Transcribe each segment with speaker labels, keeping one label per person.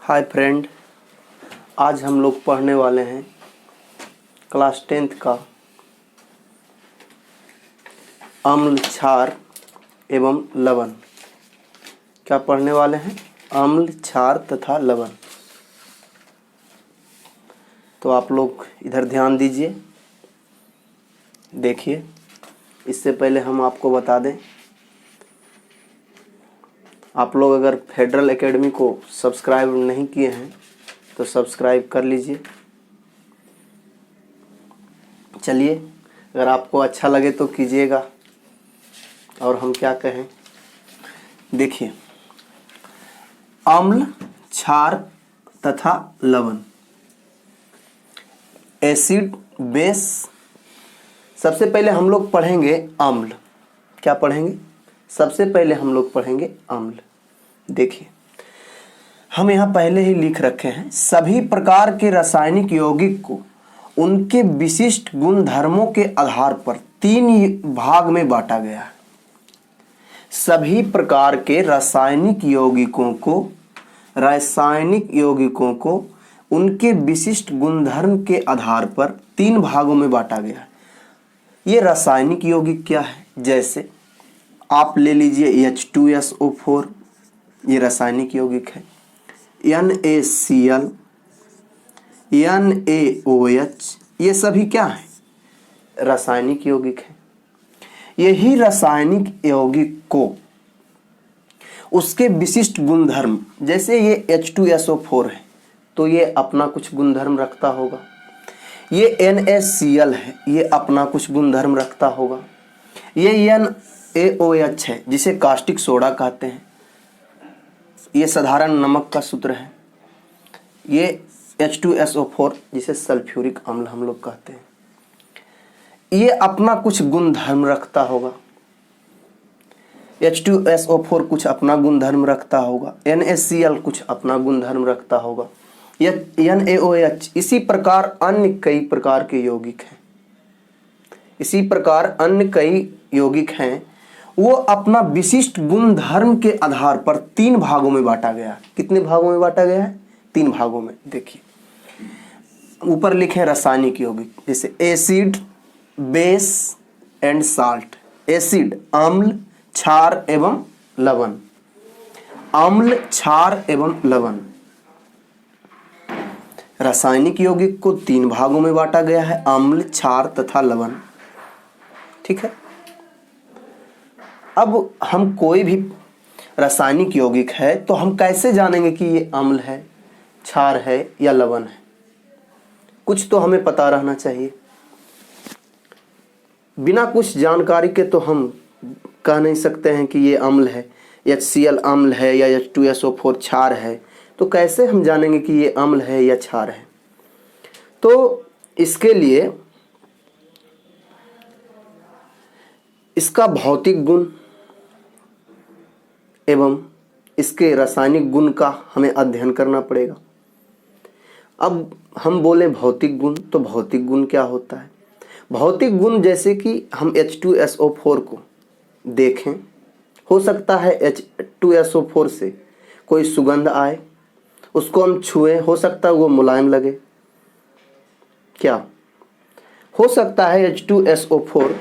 Speaker 1: Hi friend, आज हम लोग पढ़ने वाले हैं क्लास 10th का अम्ल, क्षार एवं लवण। क्या पढ़ने वाले हैं? अम्ल, क्षार तथा लवण। तो आप लोग इधर ध्यान दीजिए, देखिए। इससे पहले हम आपको बता दें, आप लोग अगर फेडरल एकेडमी को सब्सक्राइब नहीं किए हैं तो सब्सक्राइब कर लीजिए। चलिए, अगर आपको अच्छा लगे तो कीजिएगा। और हम क्या कहें, देखिए, अम्ल, क्षार तथा लवण, एसिड, बेस। सबसे पहले हम लोग पढ़ेंगे अम्ल। क्या पढ़ेंगे? सबसे पहले हम लोग पढ़ेंगे अम्ल। देखिए, हम यहाँ पहले ही लिख रखे हैं, सभी प्रकार के रासायनिक यौगिक को उनके विशिष्ट गुण धर्मों के आधार पर 3 भाग में बांटा गया है। सभी प्रकार के रासायनिक यौगिकों को उनके विशिष्ट गुणधर्म के आधार पर 3 भागों में बांटा गया है। ये रासायनिक यौगिक क्या है? जैसे आप ले लीजिए H2SO4, ये रासायनिक यौगिक है। NaCl, NaOH, ये सभी क्या है? रासायनिक यौगिक है। यही रासायनिक यौगिक को उसके विशिष्ट गुणधर्म, जैसे ये H2SO4 है तो ये अपना कुछ गुणधर्म रखता होगा। ये NaCl है, ये अपना कुछ गुणधर्म रखता होगा। ये NaOH है, जिसे कास्टिक सोडा कहते हैं, ये साधारण नमक का सूत्र है। ये H2SO4, जिसे सल्फ्यूरिक अम्ल हम लोग कहते हैं, ये अपना कुछ गुणधर्म रखता होगा। H2SO4 कुछ अपना गुणधर्म रखता होगा, NaCl कुछ अपना गुणधर्म रखता होगा, NaOH। इसी प्रकार अन्य कई प्रकार के यौगिक हैं। वो अपना विशिष्ट गुण धर्म के आधार पर 3 भागों में बांटा गया। कितने भागों में बांटा गया है? 3 भागों में। देखिए, ऊपर लिखे रासायनिक यौगिक, जैसे acid, base and salt. Acid अम्ल, क्षार एवं लवण। अम्ल, क्षार एवं लवण। रासायनिक यौगिक को 3 भागों में बांटा गया है, अम्ल, क्षार तथा लवण। ठीक है। अब हम कोई भी रासायनिक यौगिक है तो हम कैसे जानेंगे कि ये अम्ल है, क्षार है या लवण है? कुछ तो हमें पता रहना चाहिए। बिना कुछ जानकारी के तो हम कह नहीं सकते हैं कि ये अम्ल है, HCl अम्ल है या H2SO4 क्षार है। तो कैसे हम जानेंगे कि ये अम्ल है या क्षार है? तो इसके लिए इसका भौतिक गुण एवं इसके रासायनिक गुण का हमें अध्ययन करना पड़ेगा। अब हम बोले भौतिक गुण, तो भौतिक गुण क्या होता है? भौतिक गुण जैसे कि हम H2SO4 को देखें, हो सकता है H2SO4 से कोई सुगंध आए, उसको हम छुएं, हो सकता है वो मुलायम लगे। क्या हो सकता है? H2SO4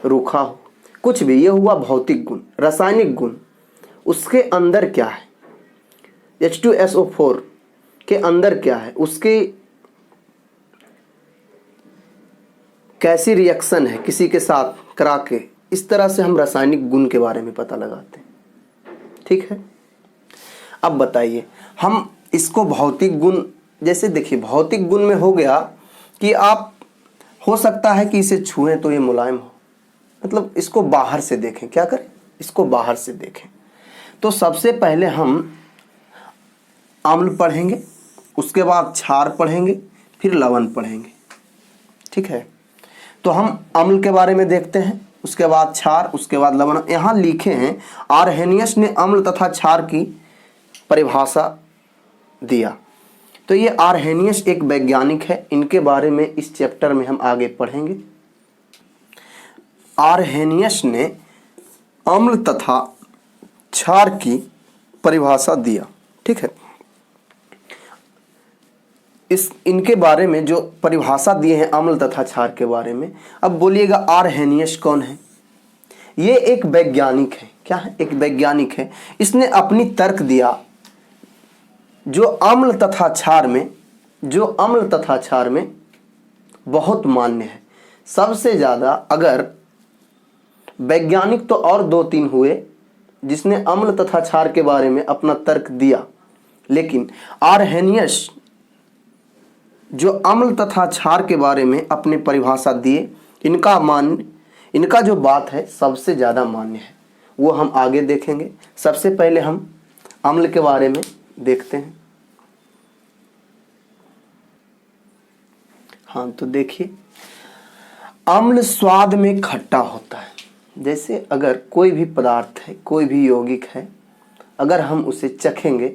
Speaker 1: रूखा हो, कुछ भी। ये हुआ भौतिक गुण। रासायनिक गुण, उसके अंदर क्या है? H2SO4 के अंदर क्या है, उसकी कैसी रिएक्शन है किसी के साथ करा के, इस तरह से हम रासायनिक गुण के बारे में पता लगाते हैं। ठीक है। अब बताइए, हम इसको भौतिक गुण, जैसे देखिए, भौतिक गुण में हो गया कि आप, हो सकता है कि इसे छुएं तो ये मुलायम हो, मतलब इसको बाहर से देखें। क्या करें? इसको बाहर से देखें। तो सबसे पहले हम अम्ल पढ़ेंगे, उसके बाद क्षार पढ़ेंगे, फिर लवण पढ़ेंगे। ठीक है। तो हम अम्ल के बारे में देखते हैं, उसके बाद क्षार, उसके बाद लवण। यहाँ लिखे हैं, आर्हेनियस ने अम्ल तथा क्षार की परिभाषा दिया। तो ये आर्हेनियस एक वैज्ञानिक है, इनके बारे में इस चैप्टर में हम आगे पढ़ेंगे। आर्हेनियस ने अम्ल तथा क्षार की परिभाषा दिया। ठीक है। इस इनके बारे में जो परिभाषा दिए हैं अम्ल तथा क्षार के बारे में। अब बोलिएगा आरहेनियस कौन है? ये एक वैज्ञानिक है। क्या है? एक वैज्ञानिक है। इसने अपनी तर्क दिया जो अम्ल तथा क्षार में बहुत मान्य है। सबसे ज़्यादा अगर वैज्ञानिक तो और 2-3 हुए जिसने अम्ल तथा क्षार के बारे में अपना तर्क दिया, लेकिन आरहेनियस जो अम्ल तथा क्षार के बारे में अपनी परिभाषा दिए, इनका जो बात है सबसे ज़्यादा मान्य है। वो हम आगे देखेंगे। सबसे पहले हम अम्ल के बारे में देखते हैं। हाँ, तो देखिए, अम्ल स्वाद में खट्टा होता है। जैसे अगर कोई भी पदार्थ है, कोई भी यौगिक है, अगर हम उसे चखेंगे,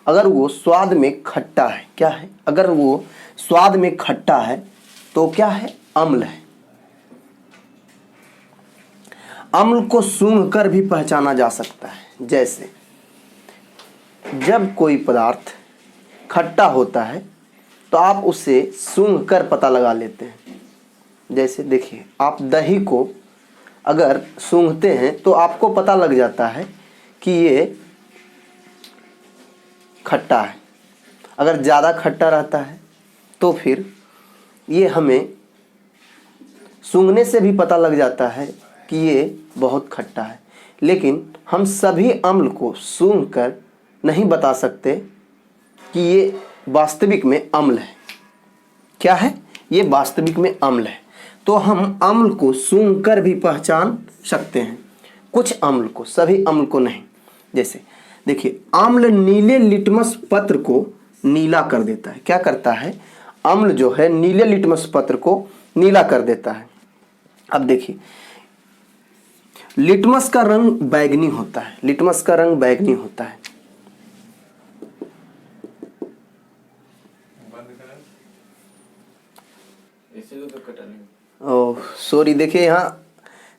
Speaker 1: अगर वो स्वाद में खट्टा है, क्या है? अगर वो स्वाद में खट्टा है तो क्या है? अम्ल है। अम्ल को सूंघ कर भी पहचाना जा सकता है। जैसे जब कोई पदार्थ खट्टा होता है तो आप उसे सूंघ कर पता लगा लेते हैं। जैसे देखिए, आप दही को अगर सूंघते हैं तो आपको पता लग जाता है कि ये खट्टा है। अगर ज़्यादा खट्टा रहता है तो फिर ये हमें सूंघने से भी पता लग जाता है कि ये बहुत खट्टा है। लेकिन हम सभी अम्ल को सूंघ कर नहीं बता सकते कि ये वास्तविक में अम्ल है। क्या है? ये वास्तविक में अम्ल है। तो हम अम्ल को सूंघ कर भी पहचान सकते हैं, कुछ अम्ल को, सभी अम्ल को नहीं। जैसे देखिए, अम्ल नीले लिटमस पत्र को नीला कर देता है। क्या करता है? अम्ल जो है नीले लिटमस पत्र को नीला कर देता है। अब देखिए, लिटमस का रंग बैंगनी होता है। लिटमस का रंग बैंगनी होता है। ओह सॉरी, देखिए यहाँ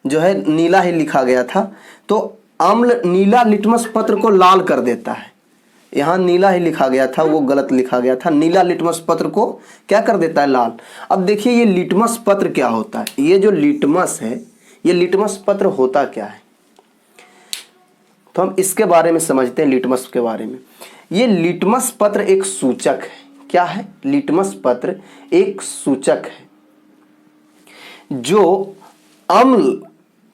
Speaker 1: जो है नीला ही लिखा गया था। तो अम्ल नीला लिटमस पत्र को लाल कर देता है। यहाँ नीला ही लिखा गया था, वो गलत लिखा गया था। नीला लिटमस पत्र को क्या कर देता है? लाल। अब देखिए, ये लिटमस पत्र क्या होता है? ये जो लिटमस है, ये लिटमस पत्र होता क्या है? तो हम इसके बारे में समझते हैं, लिटमस के बारे में। ये लिटमस पत्र एक सूचक है। क्या है? लिटमस पत्र एक सूचक है जो अम्ल,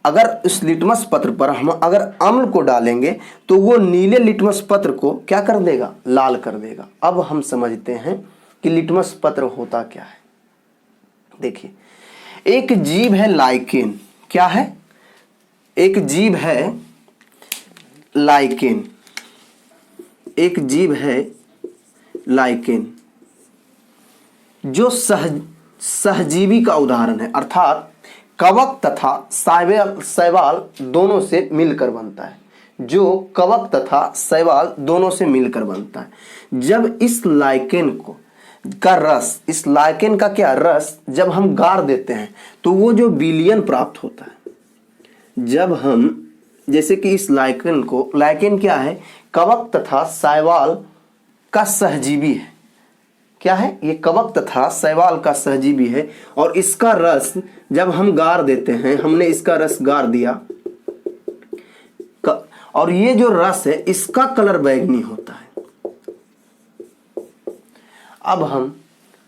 Speaker 1: अगर इस लिटमस पत्र पर हम अगर अम्ल को डालेंगे तो वो नीले लिटमस पत्र को क्या कर देगा? लाल कर देगा। अब हम समझते हैं कि लिटमस पत्र होता क्या है। देखिए, एक जीव है लाइकेन। क्या है? एक जीव है लाइकेन। एक जीव है लाइकेन जो सहजीवी का उदाहरण है, अर्थात कवक तथा शैवाल दोनों से मिलकर बनता है। जो कवक तथा शैवाल दोनों से मिलकर बनता है। जब इस लाइकेन का रस, इस लाइकेन का क्या रस जब हम गार देते हैं तो वो जो विलयन प्राप्त होता है। जब हम, जैसे कि इस लाइकेन को, लाइकेन क्या है? कवक तथा शैवाल का सहजीवी है। क्या है? ये कवक तथा शैवाल का सहजीवी है। और इसका रस जब हम गार देते हैं, हमने इसका रस गार दिया और ये जो रस है इसका कलर बैंगनी होता है। अब हम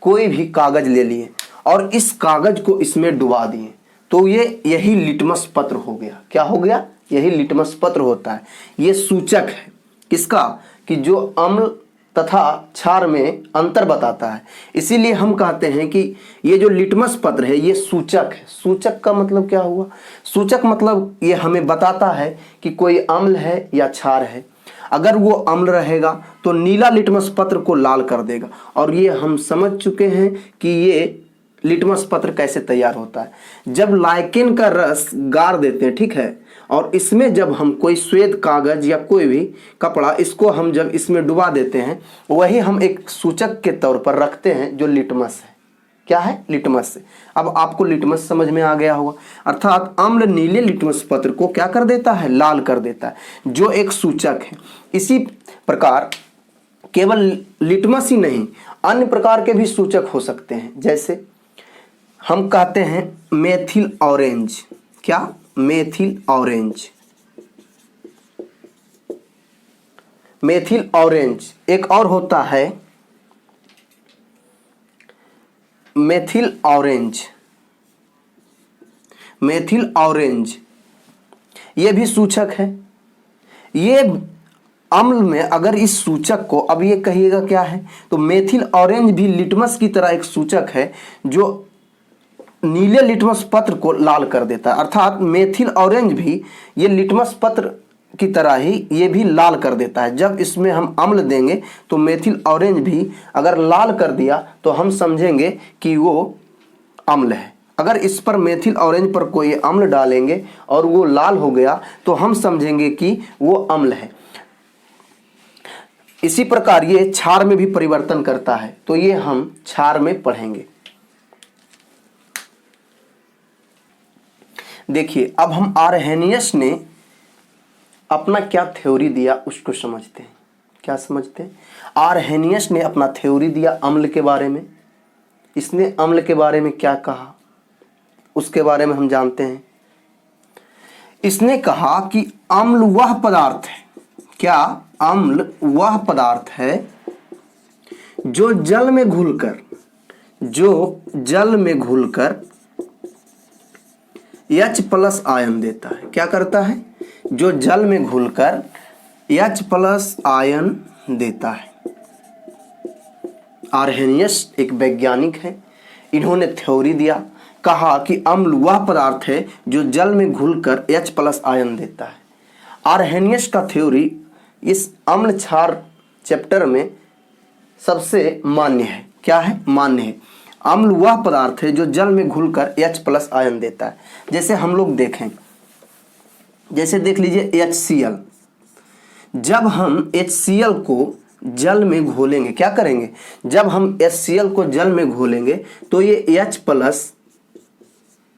Speaker 1: कोई भी कागज ले लिए और इस कागज को इसमें डुबा दिए तो यही लिटमस पत्र हो गया। क्या हो गया? यही लिटमस पत्र होता है। ये सूचक है किसका? कि जो अम्ल तथा क्षार में अंतर बताता है। इसीलिए हम कहते हैं कि ये जो लिटमस पत्र है ये सूचक है। सूचक का मतलब क्या हुआ? सूचक मतलब ये हमें बताता है कि कोई अम्ल है या क्षार है। अगर वो अम्ल रहेगा तो नीला लिटमस पत्र को लाल कर देगा। और ये हम समझ चुके हैं कि ये लिटमस पत्र कैसे तैयार होता है। जब लाइकेन का रस गार देते हैं, ठीक है, और इसमें जब हम कोई श्वेत कागज या कोई भी कपड़ा, इसको हम जब इसमें डुबा देते हैं, वही हम एक सूचक के तौर पर रखते हैं जो लिटमस है। क्या है? लिटमस है। अब आपको लिटमस समझ में आ गया होगा। अर्थात अम्ल नीले लिटमस पत्र को क्या कर देता है? लाल कर देता है, जो एक सूचक है। इसी प्रकार केवल लिटमस ही नहीं, अन्य प्रकार के भी सूचक हो सकते हैं। जैसे हम कहते हैं मेथिल ऑरेंज। क्या? Methyl orange. Methyl orange. एक और होता है मेथिल ऑरेंज। मेथिल ऑरेंज ये भी सूचक है। ये अम्ल में अगर इस सूचक को, अब ये कहिएगा क्या है, तो मेथिल ऑरेंज भी लिटमस की तरह एक सूचक है जो नीले लिटमस पत्र को लाल कर देता है। अर्थात मेथिल ऑरेंज भी ये लिटमस पत्र की तरह ही ये भी लाल कर देता है। जब इसमें हम अम्ल देंगे तो मेथिल ऑरेंज भी अगर लाल कर दिया तो हम समझेंगे कि वो अम्ल है। अगर इस पर मेथिल ऑरेंज पर कोई अम्ल डालेंगे और वो लाल हो गया तो हम समझेंगे कि वो अम्ल है। इसी प्रकार ये क्षार में भी परिवर्तन करता है, तो ये हम क्षार में पढ़ेंगे। देखिए, अब हम आर्हेनियस ने अपना क्या थ्योरी दिया उसको समझते हैं। क्या समझते हैं? आर्हेनियस ने अपना थ्योरी दिया अम्ल के बारे में। इसने अम्ल के बारे में क्या कहा उसके बारे में हम जानते हैं। इसने कहा कि अम्ल वह पदार्थ है। क्या? अम्ल वह पदार्थ है जो जल में घुलकर H+ आयन देता है। क्या करता है? जो जल में घुलकर H+ आयन देता है। आर्हेनियस एक वैज्ञानिक है। इन्होंने थ्योरी दिया, कहा कि अम्ल वह पदार्थ है जो जल में घुलकर H+ आयन देता है। आर्हेनियस का थ्योरी इस अम्ल क्षार चैप्टर में सबसे मान्य है। क्या है? मान्य है। अम्ल वह पदार्थ है जो जल में घुलकर H+ आयन देता है। जैसे हम लोग देखें, जैसे देख लीजिए HCl। जब हम HCl को जल में घोलेंगे, क्या करेंगे? जब हम HCl को जल में घोलेंगे तो ये H+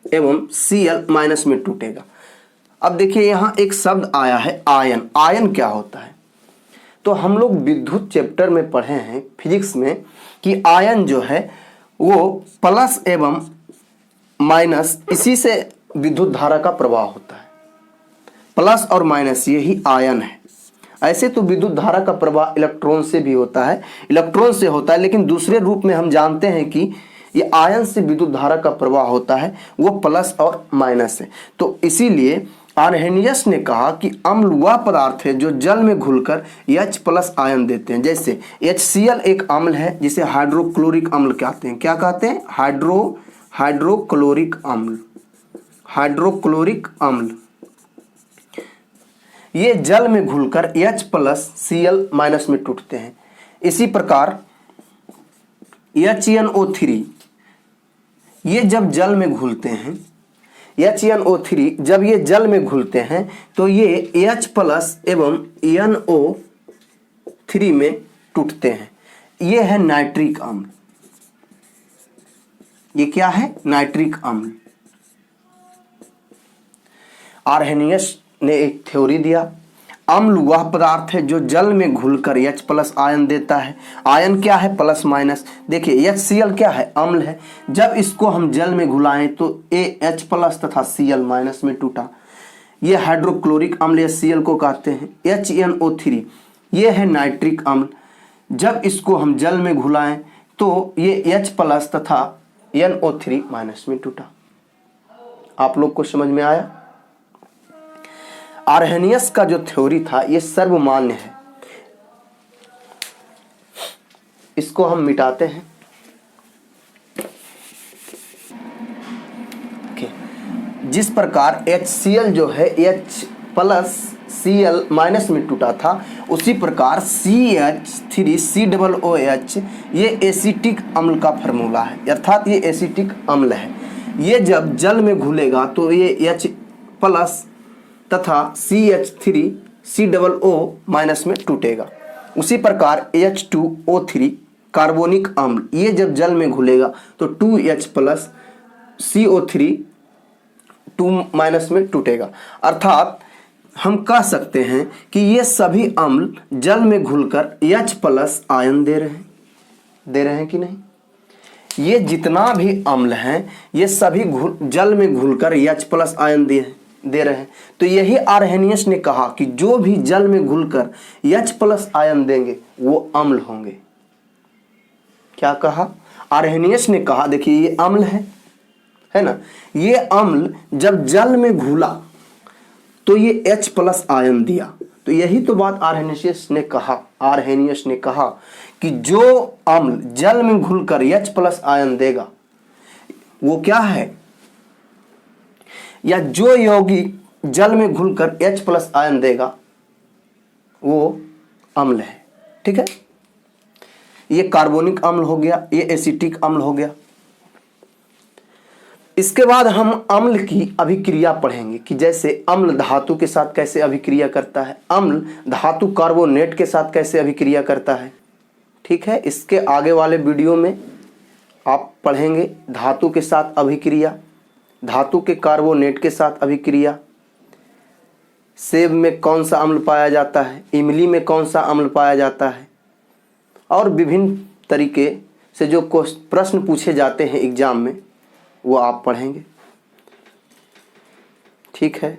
Speaker 1: एवं Cl- में टूटेगा। अब देखिए यहाँ एक शब्द आया है आयन। आयन क्या होता है? तो हम लोग विद्युत चैप्टर में पढ़े हैं फिजिक्स में कि आयन जो है वो प्लस एवं माइनस, इसी से विद्युत धारा का प्रवाह होता है। प्लस और माइनस यही आयन है। ऐसे तो विद्युत धारा का प्रवाह इलेक्ट्रॉन से भी होता है, इलेक्ट्रॉन से होता है, लेकिन दूसरे रूप में हम जानते हैं कि ये आयन से विद्युत धारा का प्रवाह होता है, वो प्लस और माइनस है। तो इसीलिए आर्हेनियस ने कहा कि अम्ल वह पदार्थ है जो जल में घुलकर H+ आयन देते हैं। जैसे HCl एक अम्ल है जिसे हाइड्रोक्लोरिक अम्ल कहते हैं। क्या कहते हैं? हाइड्रोक्लोरिक अम्ल। हाइड्रोक्लोरिक अम्ल ये जल में घुलकर H+ Cl- में टूटते हैं। इसी प्रकार HNO3 ये जब जल में घुलते हैं, HNO3 जब ये जल में घुलते हैं तो ये H+ एवं NO3 में टूटते हैं। ये है नाइट्रिक अम्ल। ये क्या है? नाइट्रिक अम्ल। आर्हेनियस ने एक थ्योरी दिया, अम्ल वह पदार्थ है जो जल में घुलकर H+ आयन देता है। आयन क्या है? Plus minus. देखिए HCl क्या है? अम्ल है। जब इसको हम जल में घुलाएं तो H+ तथा Cl- में टूटा। ये हाइड्रोक्लोरिक अम्ल HCl को कहते हैं। HNO3 ये है नाइट्रिक अम्ल। जब इसको हम जल में घुलाएं तो ये H+ तथा NO3- में टूटा। आप लोग को समझ में आया? आर्हेनियस का जो थ्योरी था ये सर्वमान्य है। इसको हम मिटाते हैं। जिस प्रकार HCl जो है H+ Cl- में टूटा था, उसी प्रकार CH3COOH ये एसिटिक अम्ल का फार्मूला है, अर्थात ये एसिटिक अम्ल है। ये जब जल में घुलेगा तो ये H+ तथा CH3COO- में टूटेगा। उसी प्रकार H2O3 कार्बोनिक अम्ल ये जब जल में घुलेगा तो 2H+ CO3 2- में टूटेगा। अर्थात हम कह सकते हैं कि ये सभी अम्ल जल में घुलकर H+ आयन दे रहे हैं कि नहीं? ये जितना भी अम्ल हैं ये सभी जल में घुलकर H+ आयन दे रहे हैं। तो यही आर्हेनियस ने कहा कि जो भी जल में घुलकर H+ आयन देंगे वो अम्ल होंगे। क्या कहा? आर्हेनियस ने कहा, देखिए ये अम्ल है ना, ये अम्ल जब जल में घुला तो ये H+ आयन दिया। तो यही तो बात आर्हेनियस ने कहा कि जो अम्ल जल में घुलकर H+ आयन देगा वो क्या है, या जो यौगिक जल में घुलकर H+ आयन देगा वो अम्ल है। ठीक है, ये कार्बोनिक अम्ल हो गया, ये एसिटिक अम्ल हो गया। इसके बाद हम अम्ल की अभिक्रिया पढ़ेंगे कि जैसे अम्ल धातु के साथ कैसे अभिक्रिया करता है, अम्ल धातु कार्बोनेट के साथ कैसे अभिक्रिया करता है। ठीक है, इसके आगे वाले वीडियो में आप पढ़ेंगे धातु के साथ अभिक्रिया, धातु के कार्बोनेट के साथ अभिक्रिया, सेब में कौन सा अम्ल पाया जाता है, इमली में कौन सा अम्ल पाया जाता है, और विभिन्न तरीके से जो प्रश्न पूछे जाते हैं एग्जाम में वो आप पढ़ेंगे। ठीक है,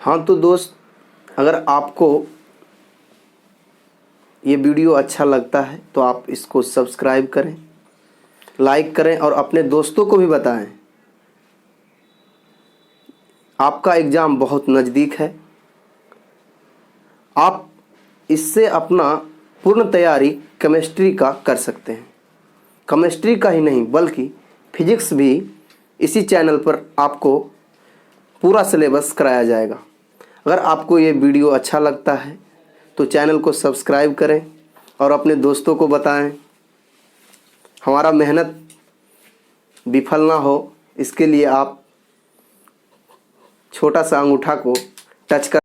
Speaker 1: हाँ तो दोस्त, अगर आपको ये वीडियो अच्छा लगता है तो आप इसको सब्सक्राइब करें, लाइक करें और अपने दोस्तों को भी बताएं। आपका एग्ज़ाम बहुत नज़दीक है, आप इससे अपना पूर्ण तैयारी केमिस्ट्री का कर सकते हैं। केमिस्ट्री का ही नहीं बल्कि फिजिक्स भी इसी चैनल पर आपको पूरा सिलेबस कराया जाएगा। अगर आपको ये वीडियो अच्छा लगता है तो चैनल को सब्सक्राइब करें और अपने दोस्तों को बताएं। हमारा मेहनत विफल ना हो इसके लिए आप छोटा सा अंगूठा को टच कर